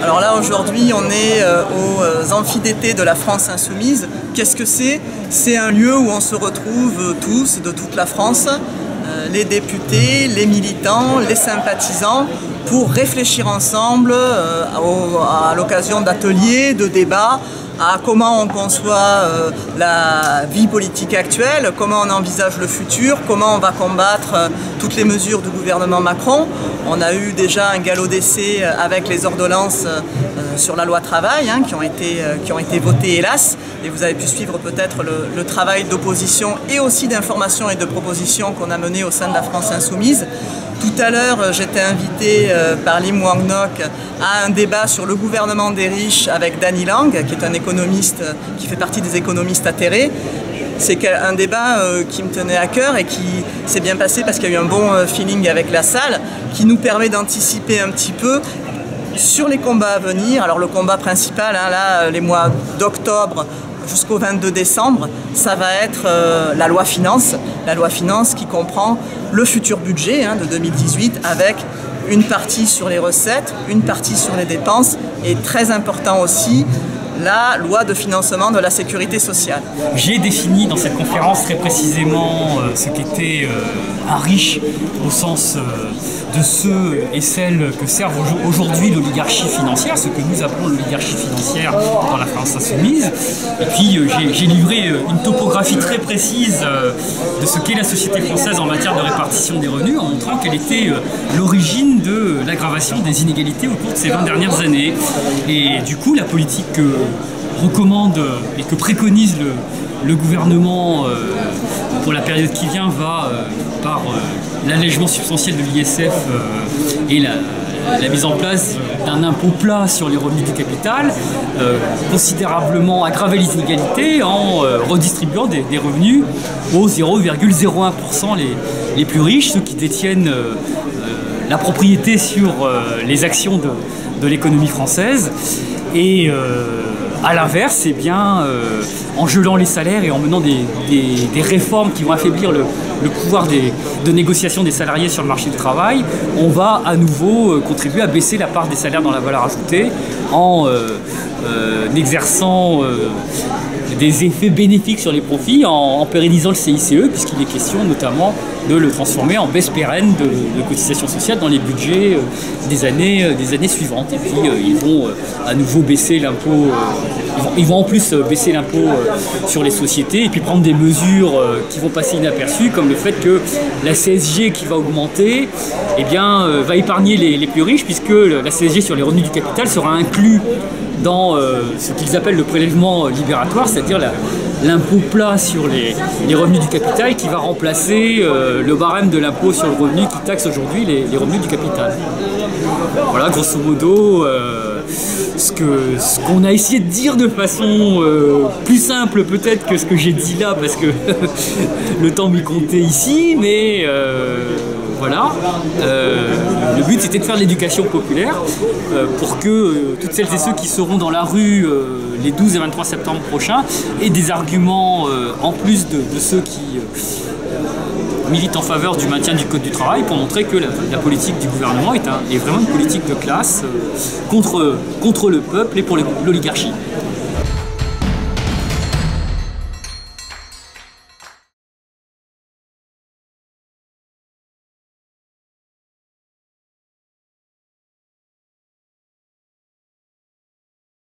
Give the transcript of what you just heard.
Alors là aujourd'hui on est aux amphithéâtres de la France Insoumise. Qu'est-ce que c'est? C'est un lieu où on se retrouve tous, de toute la France, les députés, les militants, les sympathisants, pour réfléchir ensemble à l'occasion d'ateliers, de débats, à comment on conçoit la vie politique actuelle, comment on envisage le futur, comment on va combattre toutes les mesures du gouvernement Macron. On a eu déjà un galop d'essai avec les ordonnances sur la loi travail qui ont été votées hélas, et vous avez pu suivre peut-être le travail d'opposition et aussi d'information et de proposition qu'on a mené au sein de la France Insoumise. Tout à l'heure, j'étais invité par Lim Wang Nok à un débat sur le gouvernement des riches avec Danny Lang, qui est un économiste qui fait partie des économistes atterrés. C'est un débat qui me tenait à cœur et qui s'est bien passé parce qu'il y a eu un bon feeling avec la salle, qui nous permet d'anticiper un petit peu sur les combats à venir. Alors le combat principal, là, les mois d'octobre jusqu'au 22 décembre, ça va être la loi finance qui comprend le futur budget de 2018 avec une partie sur les recettes, une partie sur les dépenses et très important aussi, la loi de financement de la sécurité sociale. J'ai défini dans cette conférence très précisément ce qu'était un riche au sens de ceux et celles que servent aujourd'hui l'oligarchie financière, ce que nous appelons l'oligarchie financière dans la France Insoumise. Et puis j'ai livré une topographie très précise de ce qu'est la société française en matière de répartition des revenus, en montrant quelle était l'origine de l'aggravation des inégalités au cours de ces 20 dernières années. Et du coup, la politique que recommande et que préconise le gouvernement pour la période qui vient va par l'allègement substantiel de l'ISF et la mise en place d'un impôt plat sur les revenus du capital, considérablement aggraver les inégalités en redistribuant des revenus aux 0,01% les plus riches, ceux qui détiennent la propriété sur les actions de l'économie française. Et à l'inverse, eh bien, en gelant les salaires et en menant des réformes qui vont affaiblir le pouvoir de négociation des salariés sur le marché du travail, on va à nouveau contribuer à baisser la part des salaires dans la valeur ajoutée en exerçant des effets bénéfiques sur les profits, en pérennisant le CICE, puisqu'il est question notamment de le transformer en baisse pérenne de cotisations sociales dans les budgets des années suivantes. Et puis ils vont à nouveau baisser l'impôt, ils vont en plus baisser l'impôt sur les sociétés et puis prendre des mesures qui vont passer inaperçues, comme le fait que la CSG qui va augmenter eh bien, va épargner les plus riches, puisque la CSG sur les revenus du capital sera inclus dans ce qu'ils appellent le prélèvement libératoire, c'est-à-dire l'impôt plat sur les revenus du capital qui va remplacer le barème de l'impôt sur le revenu qui taxe aujourd'hui les revenus du capital. Voilà, grosso modo, ce qu'on a essayé de dire de façon plus simple peut-être que ce que j'ai dit là, parce que le temps m'y comptait ici, mais voilà. Le but c'était de faire de l'éducation populaire pour que toutes celles et ceux qui seront dans la rue les 12 et 23 septembre prochains aient des arguments en plus de ceux qui militent en faveur du maintien du Code du travail, pour montrer que la politique du gouvernement est vraiment une politique de classe contre le peuple et pour l'oligarchie.